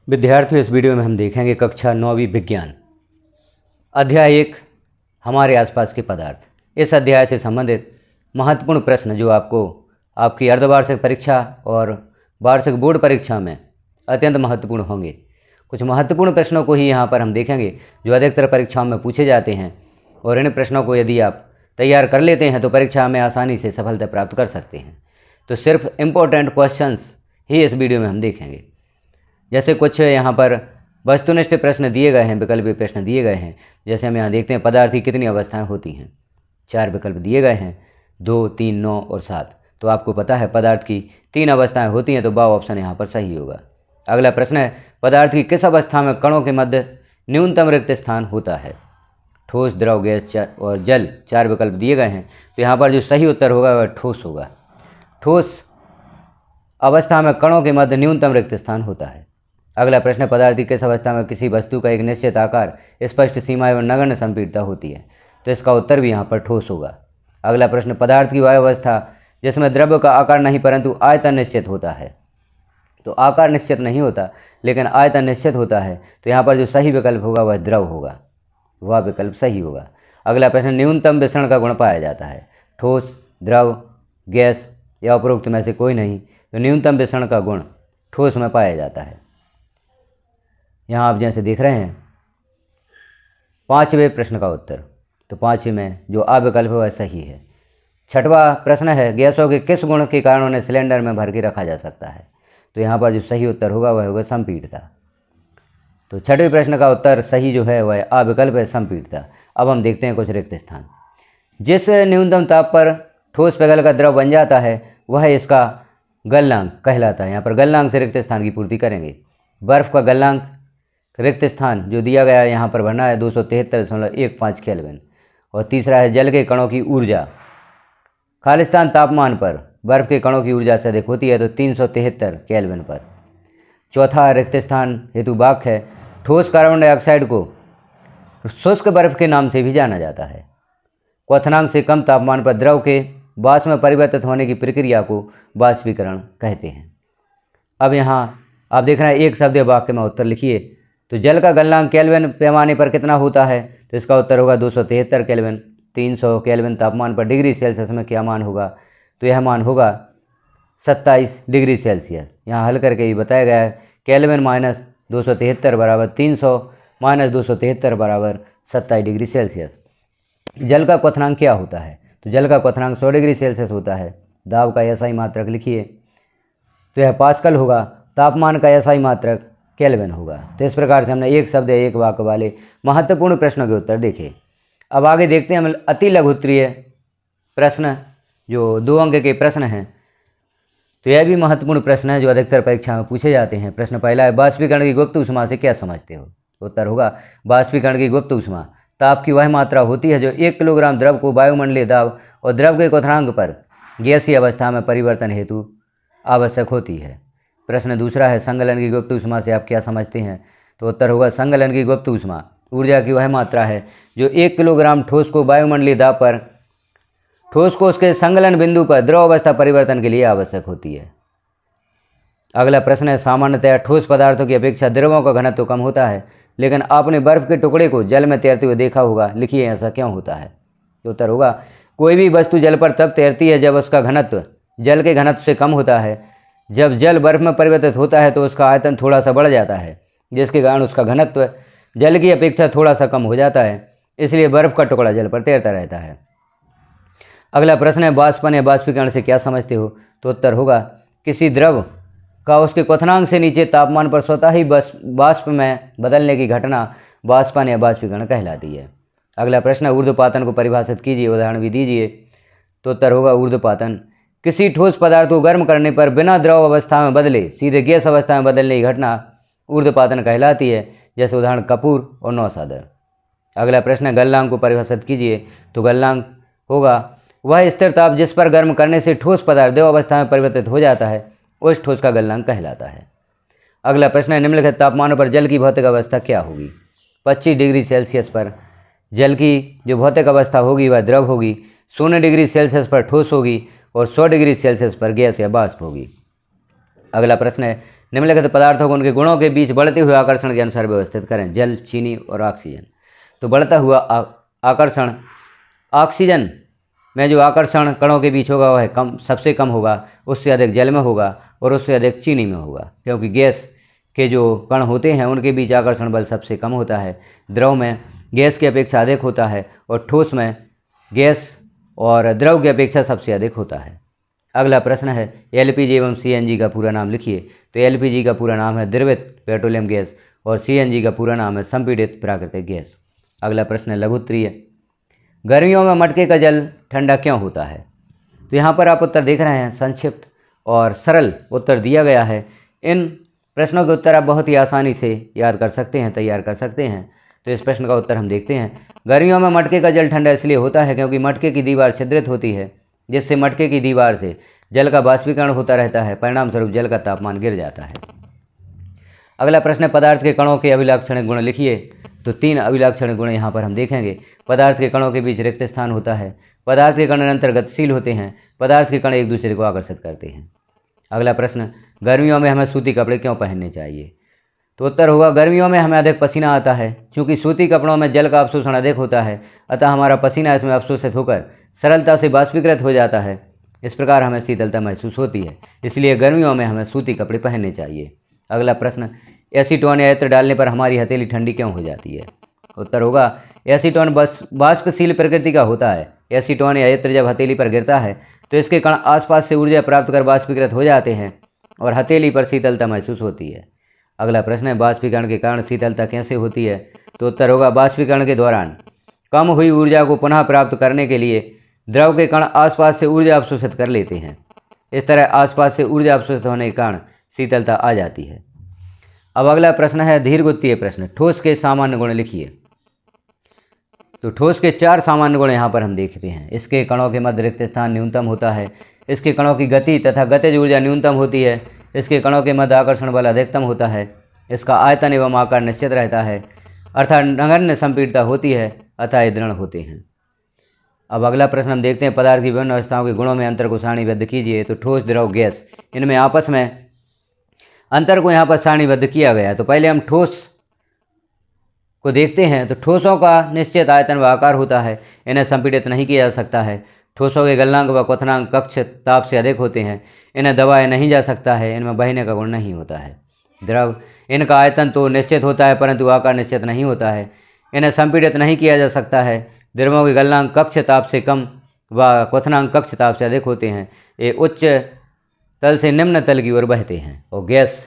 विद्यार्थियों, इस वीडियो में हम देखेंगे कक्षा 9वीं विज्ञान अध्याय 1 हमारे आसपास के पदार्थ। इस अध्याय से संबंधित महत्वपूर्ण प्रश्न जो आपको आपकी अर्धवार्षिक परीक्षा और वार्षिक बोर्ड परीक्षा में अत्यंत महत्वपूर्ण होंगे। कुछ महत्वपूर्ण प्रश्नों को ही यहाँ पर हम देखेंगे जो अधिकतर परीक्षाओं में पूछे जाते हैं, और इन प्रश्नों को यदि आप तैयार कर लेते हैं तो परीक्षा में आसानी से सफलता प्राप्त कर सकते हैं। तो सिर्फ इम्पोर्टेंट क्वेश्चंस ही इस वीडियो में हम देखेंगे। जैसे कुछ यहाँ पर वस्तुनिष्ठ प्रश्न दिए गए हैं, विकल्पीय प्रश्न दिए गए हैं। जैसे हम यहाँ देखते हैं पदार्थ की कितनी अवस्थाएं होती हैं। 4 विकल्प दिए गए हैं, 2, 3, 9 और 7। तो आपको पता है पदार्थ की 3 अवस्थाएं होती हैं, तो बा ऑप्शन यहाँ पर सही होगा। अगला प्रश्न है पदार्थ की किस अवस्था में कणों के मध्य न्यूनतम रिक्त स्थान होता है। ठोस, द्रव, गैस और जल 4 विकल्प दिए गए हैं, तो यहाँ पर जो सही उत्तर होगा वह ठोस होगा। ठोस अवस्था में कणों के मध्य न्यूनतम रिक्त स्थान होता है। अगला प्रश्न, पदार्थ की किस अवस्था में किसी वस्तु का एक निश्चित आकार, स्पष्ट सीमा एवं नगण्य संपीड़ता होती है। तो इसका उत्तर भी यहाँ पर ठोस होगा। अगला प्रश्न, पदार्थ की वह अवस्था जिसमें द्रव्य का आकार नहीं परंतु आयतन निश्चित होता है। तो आकार निश्चित नहीं होता लेकिन आयतन निश्चित होता है, तो यहाँ पर जो सही विकल्प होगा वह द्रव होगा, वह विकल्प सही होगा। अगला प्रश्न, न्यूनतम विसरण का गुण पाया जाता है। ठोस, द्रव, गैस या उपरोक्त में से कोई नहीं, तो न्यूनतम विसरण का गुण ठोस में पाया जाता है। यहाँ आप जैसे देख रहे हैं 5वें प्रश्न का उत्तर, तो 5वें में जो आ विकल्प है वह सही है। 6वां प्रश्न है गैसों के किस गुण के कारण उन्हें सिलेंडर में भर के रखा जा सकता है। तो यहाँ पर जो सही उत्तर होगा वह होगा संपीड़िता। तो 6वें प्रश्न का उत्तर सही जो है वह आ विकल्प है, संपीड़िता। अब हम देखते हैं कुछ रिक्त स्थान। जिस न्यूनतम ताप पर ठोस पिघल का द्रव बन जाता है वह इसका गलनांक कहलाता है। यहाँ पर गलनांक से रिक्त स्थान की पूर्ति करेंगे। बर्फ़ का गलनांक रिक्त स्थान जो दिया गया है यहाँ पर भरना है 273.15 केल्विन। और तीसरा है जल के कणों की ऊर्जा खालिस्तान तापमान पर बर्फ़ के कणों की ऊर्जा से अधिक होती है, तो 373 केल्विन पर। चौथा रिक्त स्थान हेतु वाक्य है ठोस कार्बन डाइऑक्साइड को शुष्क बर्फ़ के नाम से भी जाना जाता है। क्वथनांक से कम तापमान पर द्रव के वाष्प में परिवर्तित होने की प्रक्रिया को वाष्पीकरण कहते हैं। अब यहाँ आप देख रहे हैं एक शब्द वाक्य में उत्तर लिखिए। तो जल का गलनांक केल्विन पैमाने पर कितना होता है, तो इसका उत्तर होगा 273 केल्विन। 300 केल्विन तापमान पर डिग्री सेल्सियस में क्या मान होगा, तो यह मान होगा 27 डिग्री सेल्सियस। यहाँ हल करके ही बताया गया है केल्विन माइनस 273 बराबर 300 माइनस 273 बराबर 27 डिग्री सेल्सियस। जल का क्वथनांक क्या होता है, तो जल का क्वथनांक 100 डिग्री सेल्सियस होता है। दाब का एसआई मात्रक लिखिए, तो यह पास्कल होगा। तापमान का एसआई मात्रक केल्विन होगा। तो इस प्रकार से हमने एक शब्द एक वाक्य वाले महत्वपूर्ण प्रश्नों के उत्तर देखे। अब आगे देखते हैं हम अति लघुत्तरीय प्रश्न जो 2 अंक के प्रश्न हैं। तो यह भी महत्वपूर्ण प्रश्न है जो अधिकतर परीक्षा में पूछे जाते हैं। प्रश्न पहला है बाष्पीकरण की गुप्त ऊष्मा से क्या समझते हो। उत्तर होगा बाष्पीकरण की गुप्त ऊष्मा ताप की वह मात्रा होती है जो 1 किलोग्राम द्रव को वायुमंडलीय दाब और द्रव के क्वथनांक पर गैसीय अवस्था में परिवर्तन हेतु आवश्यक होती है। प्रश्न दूसरा है संगलन की गुप्त ऊष्मा से आप क्या समझते हैं। तो उत्तर होगा संगलन की गुप्त ऊष्मा ऊर्जा की वह मात्रा है जो 1 किलोग्राम ठोस को वायुमंडलीय दाब पर ठोस को उसके संगलन बिंदु पर द्रव अवस्था परिवर्तन के लिए आवश्यक होती है। अगला प्रश्न है सामान्यतः ठोस पदार्थों की अपेक्षा द्रवों का घनत्व कम होता है, लेकिन आपने बर्फ के टुकड़े को जल में तैरते हुए देखा होगा। लिखिए ऐसा क्यों होता है। तो उत्तर होगा कोई भी वस्तु जल पर तब तैरती है जब उसका घनत्व जल के घनत्व से कम होता है। जब जल बर्फ में परिवर्तित होता है तो उसका आयतन थोड़ा सा बढ़ जाता है, जिसके कारण उसका घनत्व जल की अपेक्षा थोड़ा सा कम हो जाता है, इसलिए बर्फ का टुकड़ा जल पर तैरता रहता है। अगला प्रश्न है वाष्पन या वाष्पीकरण से क्या समझते हो। तो उत्तर होगा किसी द्रव का उसके क्वथनांक से नीचे तापमान पर स्वतः ही वाष्प में बदलने की घटना वाष्पन या वाष्पीकरण कहलाती है। अगला प्रश्न है ऊर्ध्वपातन को परिभाषित कीजिए, उदाहरण भी दीजिए। तो उत्तर होगा ऊर्ध्वपातन किसी ठोस पदार्थ को गर्म करने पर बिना द्रव अवस्था में बदले सीधे गैस अवस्था में बदलने की घटना ऊर्ध्वपातन कहलाती है। जैसे उदाहरण कपूर और नौसादर। अगला प्रश्न है गलनांक को परिभाषित कीजिए। तो गलनांक होगा वह स्थिर ताप जिस पर गर्म करने से ठोस पदार्थ द्रव अवस्था में परिवर्तित हो जाता है, उस ठोस का गलनांक कहलाता है। अगला प्रश्न है निम्नलिखित तापमानों पर जल की भौतिक अवस्था क्या होगी। 25 डिग्री सेल्सियस पर जल की जो भौतिक अवस्था होगी वह द्रव होगी, 0 डिग्री सेल्सियस पर ठोस होगी और 100 डिग्री सेल्सियस पर गैस या वाष्प होगी। अगला प्रश्न है निम्नलिखित पदार्थों को उनके गुणों के बीच बढ़ते हुए आकर्षण के अनुसार व्यवस्थित करें। जल, चीनी और ऑक्सीजन। तो बढ़ता हुआ आकर्षण, ऑक्सीजन में जो आकर्षण कणों के बीच होगा वह कम, सबसे कम होगा, उससे अधिक जल में होगा और उससे अधिक चीनी में होगा, क्योंकि गैस के जो कण होते हैं उनके बीच आकर्षण बल सबसे कम होता है। द्रव में गैस की अपेक्षा अधिक होता है और ठोस में गैस और द्रव की अपेक्षा सबसे अधिक होता है। अगला प्रश्न है एलपीजी एवं सीएनजी का पूरा नाम लिखिए। तो एलपीजी का पूरा नाम है द्रवित पेट्रोलियम गैस और सीएनजी का पूरा नाम है संपीड़ित प्राकृतिक गैस। अगला प्रश्न है लघु उत्तरीय। गर्मियों में मटके का जल ठंडा क्यों होता है? तो यहाँ पर आप उत्तर देख रहे हैं, संक्षिप्त और सरल उत्तर दिया गया है। इन प्रश्नों के उत्तर आप बहुत ही आसानी से याद कर सकते हैं, तैयार कर सकते हैं। तो इस प्रश्न का उत्तर हम देखते हैं। गर्मियों में मटके का जल ठंडा इसलिए होता है क्योंकि मटके की दीवार छिद्रित होती है, जिससे मटके की दीवार से जल का बाष्पीकरण होता रहता है, परिणाम स्वरूप जल का तापमान गिर जाता है। अगला प्रश्न है पदार्थ के कणों के अभिलाक्षणिक गुण लिखिए। तो 3 अभिलाक्षणिक गुण यहाँ पर हम देखेंगे। पदार्थ के कणों के बीच रिक्त स्थान होता है, पदार्थ के कण निरंतर गतिशील होते हैं, पदार्थ के कण एक दूसरे को आकर्षित करते हैं। अगला प्रश्न, गर्मियों में हमें सूती कपड़े क्यों पहनने चाहिए? तो उत्तर होगा गर्मियों में हमें अधिक पसीना आता है, चूँकि सूती कपड़ों में जल का अवशोषण अधिक होता है, अतः हमारा पसीना इसमें अवशोषित होकर सरलता से बाष्पीकृत हो जाता है। इस प्रकार हमें शीतलता महसूस होती है, इसलिए गर्मियों में हमें सूती कपड़े पहनने चाहिए। अगला प्रश्न, एसीटोन या इत्र डालने पर हमारी हथेली ठंडी क्यों हो जाती है? उत्तर होगा एसीटोन बाष्पशील प्रकृति का होता है। एसीटोन या इत्र जब हथेली पर गिरता है तो इसके कण आसपास से ऊर्जा प्राप्त कर बाष्पीकृत हो जाते हैं और हथेली पर शीतलता महसूस होती है। अगला प्रश्न है बाष्पीकरण के कारण शीतलता कैसे होती है? तो उत्तर होगा बाष्पीकरण के दौरान कम हुई ऊर्जा को पुनः प्राप्त करने के लिए द्रव के कण आसपास से ऊर्जा अवशोषित कर लेते हैं। इस तरह आसपास से ऊर्जा अवशोषित होने के कारण शीतलता आ जाती है। अब अगला प्रश्न है दीर्घवृत्तीय प्रश्न। ठोस के सामान्य गुण लिखिए। तो ठोस के 4 सामान्य गुण यहाँ पर हम देखते हैं। इसके कणों के मध्य रिक्त स्थान न्यूनतम होता है, इसके कणों की गति तथा गतिज ऊर्जा न्यूनतम होती है, इसके कणों के मध्य आकर्षण बल अधिकतम होता है, इसका आयतन एवं आकार निश्चित रहता है, अर्थात नगण्य संपीड़ितता होती है, अतः ये दृढ़ होते हैं। अब अगला प्रश्न हम देखते हैं पदार्थ की विभिन्न अवस्थाओं के गुणों में अंतर को सारणीबद्ध कीजिए। तो ठोस, द्रव, गैस, इनमें आपस में अंतर को यहाँ पर सारणीबद्ध किया गया है। तो पहले हम ठोस को देखते हैं। तो ठोसों का निश्चित आयतन व आकार होता है, इन्हें संपीड़ित नहीं किया जा सकता है। ठोसों के गलनांक व क्वथनांक कक्ष ताप से अधिक होते हैं, इन्हें दबाया नहीं जा सकता है, इनमें बहने का गुण नहीं होता है। द्रव, इनका आयतन तो निश्चित होता है परंतु आकार निश्चित नहीं होता है, इन्हें संपीड़ित नहीं किया जा सकता है। द्रवों के गलनांक कक्ष ताप से कम व क्वथनांक कक्ष ताप से अधिक होते हैं, ये उच्च तल से निम्न तल की ओर बहते हैं। और गैस,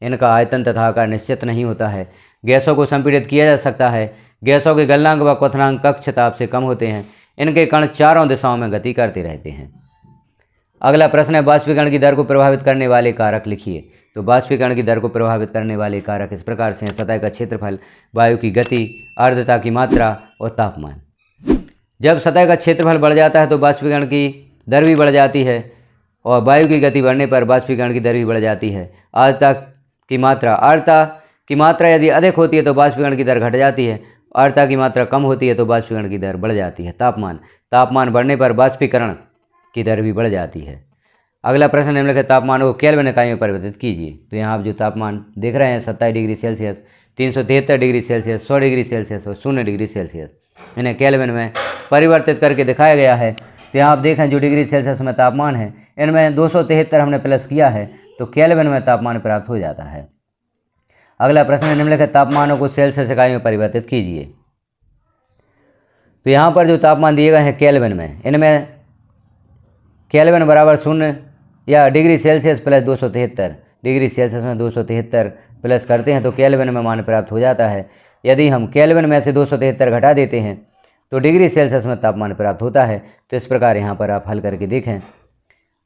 इनका आयतन तथा आकार निश्चित नहीं होता है, गैसों को संपीड़ित किया जा सकता है, गैसों के गलनांक व क्वथनांक कक्ष ताप से कम होते हैं, इनके कण चारों दिशाओं में गति करते रहते हैं। अगला प्रश्न है बाष्पीकरण की दर को प्रभावित करने वाले कारक लिखिए। तो बाष्पीकरण की दर को प्रभावित करने वाले कारक इस प्रकार से हैं: सतह का क्षेत्रफल, वायु की गति, आर्द्रता की मात्रा और तापमान। जब सतह का क्षेत्रफल बढ़ जाता है तो बाष्पीकरण की दर भी बढ़ जाती है और वायु की गति बढ़ने पर बाष्पीकरण की दर भी बढ़ जाती है। आर्द्रता की मात्रा यदि अधिक होती है तो बाष्पीकरण की दर घट जाती है, आर्द्रता की मात्रा कम होती है तो बाष्पीकरण की दर बढ़ जाती है। तापमान बढ़ने पर बाष्पीकरण की दर भी बढ़ जाती है। अगला प्रश्न निम्नलिखित तापमान को केल्विन इकाई में परिवर्तित कीजिए। तो यहाँ आप जो तापमान देख रहे हैं 27 degree Celsius, 373 degree Celsius, 100 degree Celsius और 0 डिग्री सेल्सियस, इन्हें केल्विन में परिवर्तित करके दिखाया गया है। तो यहाँ आप देखें जो डिग्री सेल्सियस में तापमान है इनमें 273 हमने प्लस किया है तो केल्विन में तापमान प्राप्त हो जाता है। अगला प्रश्न निम्नलिखित तापमानों को सेल्सियस इकाई में परिवर्तित कीजिए। तो यहाँ पर जो तापमान दिए गए हैं केल्विन में, इनमें केल्विन बराबर 0 या degree Celsius plus 273, degree Celsius में 273 प्लस करते हैं तो केल्विन में मान प्राप्त हो जाता है। यदि हम केल्विन में से 273 घटा देते हैं तो डिग्री सेल्सियस में तापमान प्राप्त होता है। तो इस प्रकार यहाँ पर आप हल करके देखें।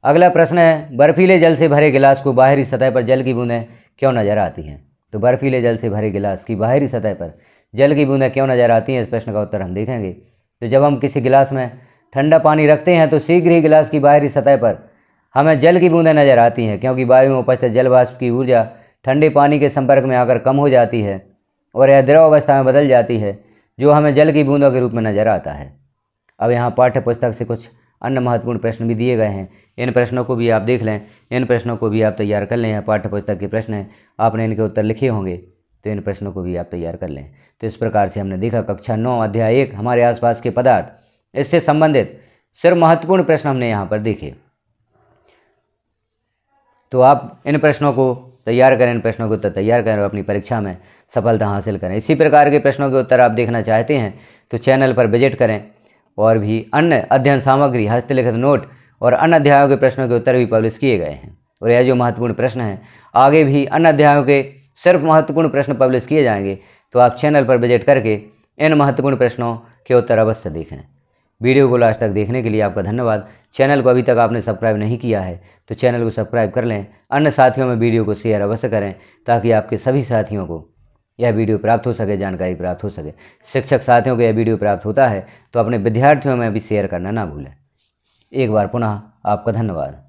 अगला प्रश्न है बर्फीले जल से भरे गिलास को बाहरी सतह पर जल की बूंदें क्यों नजर आती हैं? तो बर्फीले जल से भरे गिलास की बाहरी सतह पर जल की बूंदें क्यों नजर आती हैं, इस प्रश्न का उत्तर हम देखेंगे। तो जब हम किसी गिलास में ठंडा पानी रखते हैं तो शीघ्र ही गिलास की बाहरी सतह पर हमें जल की बूंदें नजर आती हैं, क्योंकि वायु में उपस्थित जल वाष्प की ऊर्जा ठंडे पानी के संपर्क में आकर कम हो जाती है और यह द्रव अवस्था में बदल जाती है, जो हमें जल की बूंदों के रूप में नजर आता है। अब यहाँ पाठ्य पुस्तक से कुछ अन्य महत्वपूर्ण प्रश्न भी दिए गए हैं। इन प्रश्नों को भी आप देख लें, इन प्रश्नों को भी आप तैयार कर लें। यह पाठ्य पुस्तक के प्रश्न हैं, आपने इनके उत्तर लिखे होंगे, तो इन प्रश्नों को भी आप तैयार कर लें। तो इस प्रकार से हमने देखा कक्षा 9 अध्याय 1 हमारे आसपास के पदार्थ, इससे संबंधित सिर्फ महत्वपूर्ण प्रश्न हमने यहाँ पर देखे। तो आप इन प्रश्नों को तैयार करें, इन प्रश्नों के उत्तर तैयार करें और अपनी परीक्षा में सफलता हासिल करें। इसी प्रकार के प्रश्नों के उत्तर आप देखना चाहते हैं तो चैनल पर विजिट करें, और भी अन्य अध्ययन सामग्री, हस्तलिखित नोट और अन्य अध्यायों के प्रश्नों के उत्तर भी पब्लिश किए गए हैं। और यह जो महत्वपूर्ण प्रश्न हैं, आगे भी अन्य अध्यायों के सिर्फ महत्वपूर्ण प्रश्न पब्लिश किए जाएंगे, तो आप चैनल पर विजिट करके इन महत्वपूर्ण प्रश्नों के उत्तर अवश्य देखें। वीडियो को लास्ट तक देखने के लिए आपका धन्यवाद। चैनल को अभी तक आपने सब्सक्राइब नहीं किया है तो चैनल को सब्सक्राइब कर लें। अन्य साथियों में वीडियो को शेयर अवश्य करें ताकि आपके सभी साथियों को यह वीडियो प्राप्त हो सके, जानकारी प्राप्त हो सके। शिक्षक साथियों को यह वीडियो प्राप्त होता है तो अपने विद्यार्थियों में भी शेयर करना ना भूलें। एक बार पुनः आपका धन्यवाद।